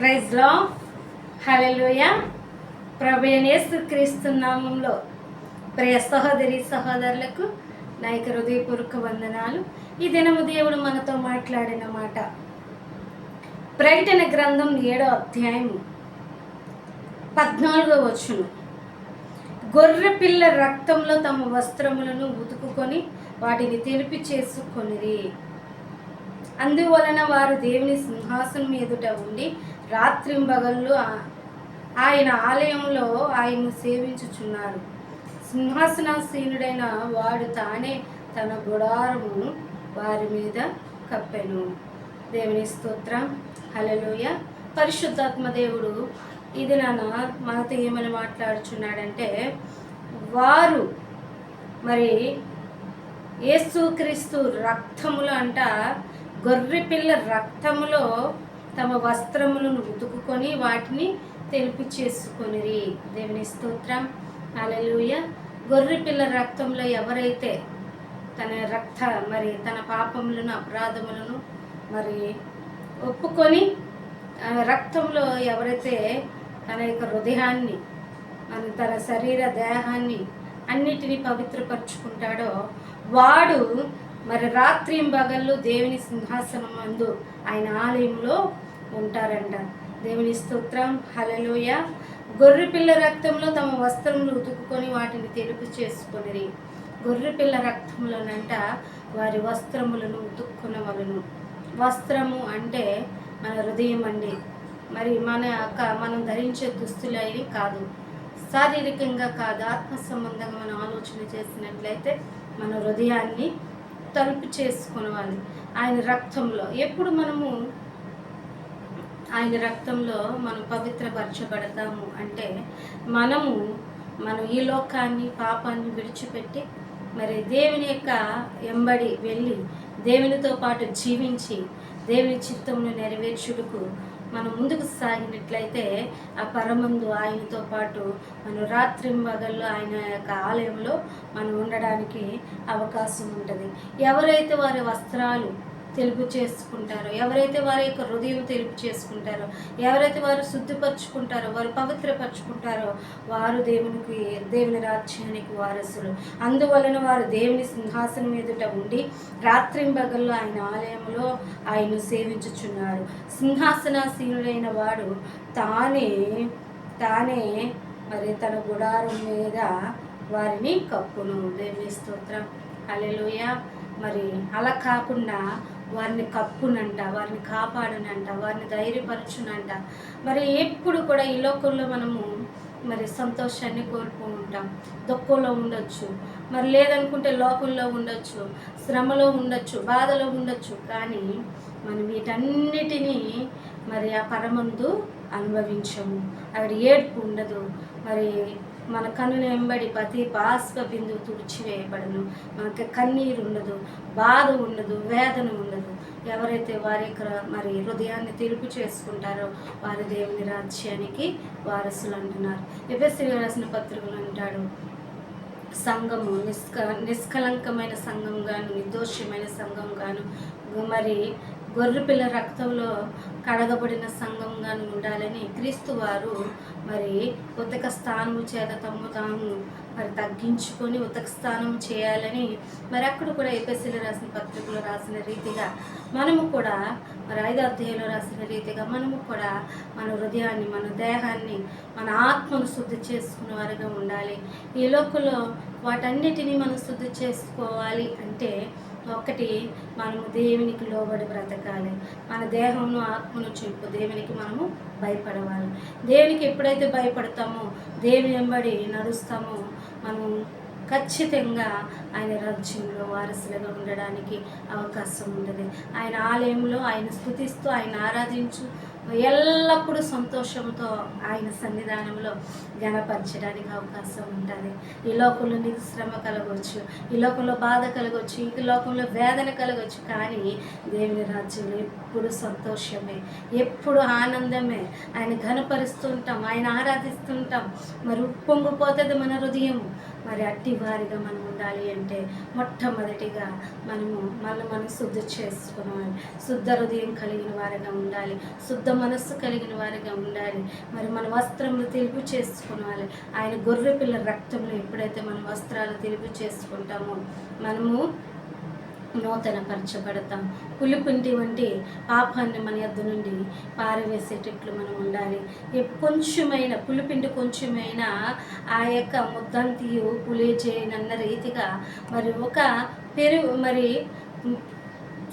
Praise లో హల్లెలూయా. ప్రభువైన యేసుక్రీస్తు నామములో ప్రియ సహోదరి సహోదరులకు నా యొక్క హృదయపూర్వక వందనాలు. ఈ దినము దేవుడు మనతో మాట్లాడిన మాట ప్రకటన గ్రంథం 7వ అధ్యాయము 14వ వచనం. గొర్రె పిల్ల రక్తంలో తమ వస్త్రములను ఉతుకుకొని వాటిని తెలిపి చేసుకొనిరి. అందువలన వారు దేవుని సింహాసనం ఎదుట ఉండి రాత్రింబగళ్ళు ఆయన ఆలయంలో ఆయన్ను సేవించుచున్నారు. సింహాసనాసీనుడైన వాడు తానే తన గుడారము వారి మీద కప్పెను. దేవుని స్తోత్రం, హల్లెలూయా. పరిశుద్ధాత్మ దేవుడు ఇది మనతో ఏమని మాట్లాడుచున్నాడంటే, వారు మరి యేసుక్రీస్తు రక్తములు అంట, గొర్రె పిల్ల రక్తములో తమ వస్త్రములను ఉతుకుకొని వాటిని తెలిపి చేసుకొనిరి. దేవుని స్తోత్రం, హల్లెలూయా. గొర్రె పిల్ల రక్తంలో ఎవరైతే తన పాపములను అపరాధములను మరి ఒప్పుకొని రక్తంలో ఎవరైతే తన యొక్క హృదయాన్ని తన శరీర దేహాన్ని అన్నిటినీ పవిత్రపరుచుకుంటాడో వాడు మరి రాత్రింబగళ్ళు దేవుని సింహాసనం అందు ఆయన ఆలయంలో ఉంటారంట. దేవుని స్తోత్రం, హల్లెలూయా. గొర్రె పిల్ల రక్తంలో తమ వస్త్రములు ఉతుకుకొని వాటిని తెలుపు చేసుకొనిరి. గొర్రె పిల్ల రక్తంలోనంట వారి వస్త్రములను ఉతుక్కునవలను. వస్త్రము అంటే మన హృదయం అండి. మరి మనం ధరించే దుస్తులు అవి కాదు, శారీరకంగా కాదు, ఆత్మ సంబంధంగా మనం ఆలోచన చేసినట్లయితే మన హృదయాన్ని తలుపు చేసుకునేవాలి. ఆయన రక్తంలో ఎప్పుడు ఆయన రక్తంలో మనం పవిత్రపరచబడతాము అంటే మనం ఈ లోకాన్ని పాపాన్ని విడిచిపెట్టి మరి దేవుని యొక్క ఎంబడి వెళ్ళి దేవునితో పాటు జీవించి దేవుని చిత్తమును నెరవేర్చుటకు మనం ముందుకు సాగినట్లయితే ఆ పరమందు ఆయనతో పాటు మనం రాత్రింబగళ్ళు ఆయన యొక్క ఆలయంలో మనం ఉండడానికి అవకాశం ఉంటుంది. ఎవరైతే వారి వస్త్రాలు తెలుపు చేసుకుంటారో, ఎవరైతే వారి యొక్క హృదయం తెలుపు చేసుకుంటారో, ఎవరైతే వారు శుద్ధిపరచుకుంటారో, వారు పవిత్రపరచుకుంటారో వారు దేవుని రాజ్యానికి వారసులు. అందువలన వారు దేవుని సింహాసనం ఎదుట ఉండి రాత్రింబగళ్ళు ఆయన ఆలయంలో ఆయన్ను సేవించుచున్నారు. సింహాసనాసీనుడైన వాడు తానే మరి తన గుడారం మీద వారిని కప్పును. దేవుని స్తోత్రం, హల్లెలూయా. మరి అలా కాకుండా వారిని కప్పునంట, వారిని కాపాడునంట, వారిని ధైర్యపరచునంట. మరి ఎప్పుడు కూడా ఈ లోకంలో మనము మరి సంతోషాన్ని కోల్పోతుంటాం, దుఃఖంలో ఉండొచ్చు, మరి లేదనుకుంటే లోకంలో ఉండొచ్చు, శ్రమలో ఉండొచ్చు, బాధలో ఉండొచ్చు. కానీ మనం వీటన్నిటినీ మరి ఆ పరమందు అనుభవించము. అక్కడ ఏడ్పు ఉండదు. మరి మన కన్నుల వెంబడి ప్రతి బాష్ప బిందువు తుడిచివేయబడను. మనకి కన్నీరు ఉండదు, బాధ ఉండదు, వేదన ఉండదు. ఎవరైతే వారి మరి హృదయాన్ని తెలుపు చేసుకుంటారో వారి దేవుని రాజ్యానికి వారసులు అంటున్నారు. ఎఫెసీయులకు రాసిన పత్రికలు అంటాడు, సంఘము నిష్కలంకమైన సంఘం గాను, నిర్దోషమైన సంఘం గాను, మరి గొర్రెపిల్ల రక్తంలో కడగబడిన సంఘంగాను ఉండాలని క్రీస్తు వారు మరి ఉతక స్థానము చేత తాము మరి తగ్గించుకొని ఉతక స్థానం చేయాలని మరి అక్కడ కూడా ఎఫెసీయులకు రాసిన పత్రికలో రాసిన రీతిగా మనము కూడా మరి 5వ అధ్యాయంలో రాసిన రీతిగా మనము కూడా మన హృదయాన్ని, మన దేహాన్ని, మన ఆత్మను శుద్ధి చేసుకునే వారిగా ఉండాలి. ఈ లోకంలో వాటన్నిటినీ మనం శుద్ధి చేసుకోవాలి అంటే ఒకటి, మనము దేవునికి లోబడి బ్రతకాలి. మన దేహంను ఆత్మను చెప్పు దేవునికి మనము భయపడవాలి. దేవునికి ఎప్పుడైతే భయపడతామో, దేవుని వెంబడి నడుస్తామో మనం ఖచ్చితంగా ఆయన రాజ్యంలో వారసులుగా ఉండడానికి అవకాశం ఉంటుంది. ఆయన ఆలయంలో ఆయన స్తుతిస్తూ ఆయన ఆరాధించు ఎల్లప్పుడూ సంతోషంతో ఆయన సన్నిధానంలో గణపరచడానికి అవకాశం ఉంటుంది. ఈ లోకంలో నీకు శ్రమ కలగవచ్చు, ఈ లోకంలో బాధ కలగవచ్చు, ఈ లోకంలో వేదన కలగవచ్చు. కానీ దేవుని రాజ్యంలో ఎప్పుడు సంతోషమే, ఎప్పుడు ఆనందమే. ఆయన ఘనపరుస్తుంటాం, ఆయన ఆరాధిస్తుంటాం. మరి ఉప్పొంగిపోతుంది మన హృదయం. మరి అట్టి వారిగా మనం ఉండాలి అంటే మొట్టమొదటిగా మనం శుద్ధి చేసుకోవాలి. శుద్ధ హృదయం కలిగిన వారిగా ఉండాలి, శుద్ధ మనస్సు కలిగిన వారిగా ఉండాలి. మరి మన వస్త్రములు తెలుపు చేసుకోవాలి. ఆయన గొర్రె పిల్ల రక్తంలో ఎప్పుడైతే మన వస్త్రాలు తెలుపు చేసుకుంటామో మనము నూతన పరచబడతాం. పులిపిండి వంటి పాపాన్ని మన యొద్ద నుండి పారవేసేటట్లు మనం ఉండాలి. కొంచెమైన పులిపిండి కొంచెమైనా ఆ యొక్క ముద్దంతియు పులి చేయనన్న రీతిగా మరి ఒక మరి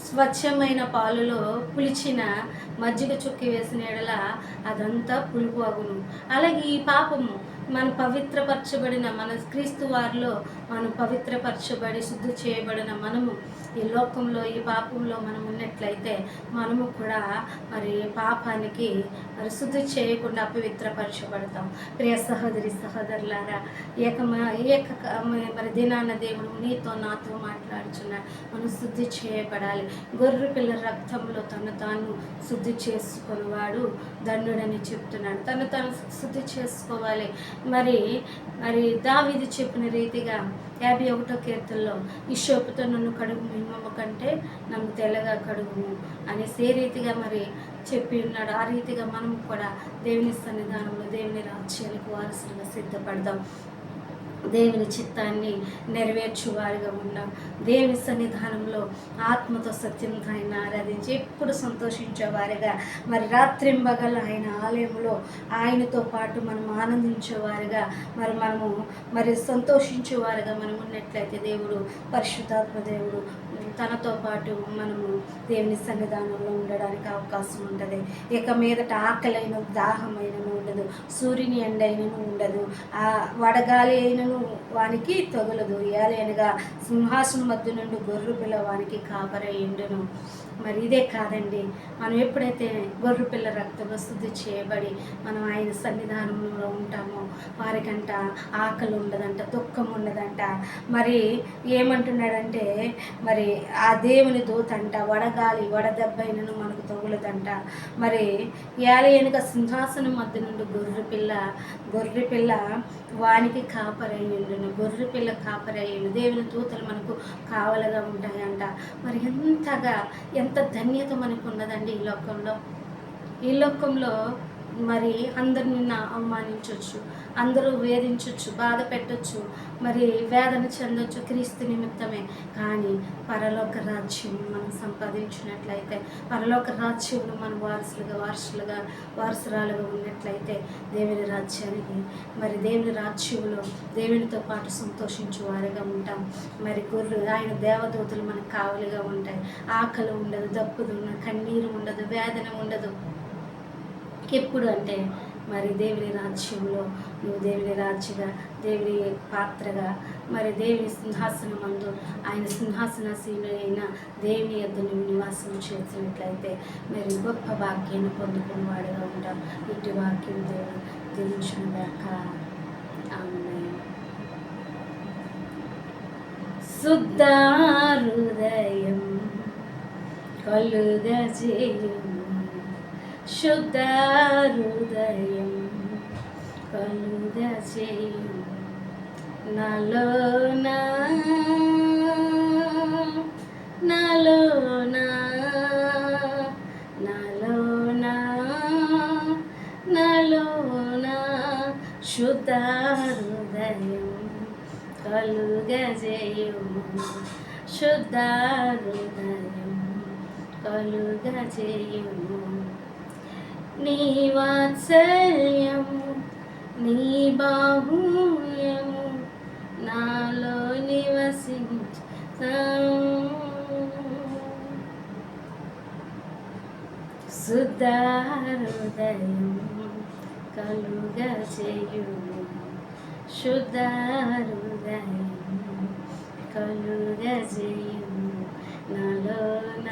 స్వచ్ఛమైన పాలులో పులిచిన మజ్జిగ చుక్కి వేసిన ఎడల అదంతా పులుపు అగును. అలాగే ఈ పాపము మన పవిత్రపరచబడిన మన క్రీస్తు వారిలో మనం పవిత్రపరచబడి శుద్ధి చేయబడిన మనము ఈ లోకంలో ఈ పాపంలో మనం ఉన్నట్లయితే మనము కూడా మరి పాపానికి మరి శుద్ధి చేయకుండా అపవిత్రపరచబడతాం. ప్రియ సహోదరి సహోదరులారా, మరి దినాన్న దేవుడు నీతో నాతో మాట్లాడుచున్నాడు. మనం శుద్ధి చేయబడాలి. గొర్రె పిల్ల రక్తంలో తను తాను శుద్ధి చేసుకునేవాడు దండుడని చెప్తున్నాడు. తను తాను శుద్ధి చేసుకోవాలి. మరి దావీదు చెప్పిన రీతిగా 51వ కీర్తనలో ఈ షోపుతో నన్ను కడుగు మిమ్మమ్మ కంటే నన్ను తెల్లగా కడుగుము అనేసి రీతిగా మరి చెప్పి ఉన్నాడు. ఆ రీతిగా మనం కూడా దేవుని సన్నిధానంలో దేవుని రాజ్యానికి వారసులుగా సిద్ధపడదాం. దేవుని చిత్తాన్ని నెరవేర్చువారిగా ఉన్నాం. దేవుని సన్నిధానంలో ఆత్మతో సత్యంతో ఆయన ఆరాధించి ఎప్పుడు సంతోషించేవారిగా మరి రాత్రింబగల ఆయన ఆలయంలో ఆయనతో పాటు మనం ఆనందించేవారిగా మనము సంతోషించేవారిగా మనం ఉన్నట్లయితే దేవుడు పరిశుద్ధాత్మ దేవుడు తనతో పాటు మనము దేవుని సన్నిధానంలో ఉండడానికి అవకాశం ఉంటుంది. ఇక మీదట ఆకలైన దాహమైనను ఉండదు, సూర్యుని ఎండైనను ఉండదు, ఆ వడగాలి అయినను వానికి తగులదు. ఏలైనగా సింహాసనం మధ్య నుండి గొర్రె పిల్ల వానికి కాపరయ్యుండును. మరి ఇదే కాదండి, మనం ఎప్పుడైతే గొర్రె పిల్ల రక్తంలో శుద్ధి చేయబడి మనం ఆయన సన్నిధానంలో ఉంటామో వారికంట ఆకలి ఉండదంట, దుఃఖం ఉండదంట. మరి ఏమంటున్నాడంటే మరి ఆ దేవుని దూతంట వడగాలి వడదెబ్బైనను మనకు తగులదంట. మరి ఏలయనగా సింహాసనం మధ్య నుండి గొర్రె పిల్ల వానికి కాపరయ్యుండును. గొర్రె పిల్ల కాపరయ్యుండు. దేవుని దూతలు మనకు కావలగా ఉంటాయంట. మరి ఎంత ధన్యత మనకు ఉన్నదండి ఈ లోకంలో మరి అందరు నిన్ను అవమానించవచ్చు, అందరూ వేధించవచ్చు, బాధ పెట్టచ్చు, మరి వేదన చెందొచ్చు క్రీస్తు నిమిత్తమే. కానీ పరలోక రాజ్యం మనం సంపాదించినట్లయితే, పరలోక రాజ్యంలో మనం వారసురాలుగా ఉన్నట్లయితే దేవుని రాజ్యానికి మరి దేవుని రాజ్యంలో దేవునితో పాటు సంతోషించే వారిగా ఉంటాం. మరి ఆయన దేవదూతలు మనకు కావలిగా ఉంటాయి. ఆకలి ఉండదు, దప్పుదు ఉండదు, కన్నీరు ఉండదు, వేదన ఉండదు. ఎప్పుడు అంటే మరి దేవుని రాజ్యంలో నువ్వు దేవుని రాజ్యగా, దేవుని పాత్రగా, మరి దేవుని సింహాసనం మందు ఆయన సింహాసనశీనుడైన దేవుని యొద్ద నువ్వు నివాసం చేసినట్లయితే మరి గొప్ప భాగ్యాన్ని పొందుకున్న వాడిగా ఉంటాం. ఇటు వాక్యం దేవుడు దీవించును గాక. ఆమేన్. శుద్ధ హృదయం కలుగజేయుము, శుద్ధ హృదయం కలుగజేయుము, నాలోన శుద్ధ హృదయం కలుగజేయుము, శుద్ధ హృదయం కలుగజేయుము. నీ వాత్సల్యము నీ బాహుల్యము నాలో నివసించు. శుద్ధ హృదయం కలుగజేయుము, శుద్ధ హృదయం కలుగజేయుము, నాలోన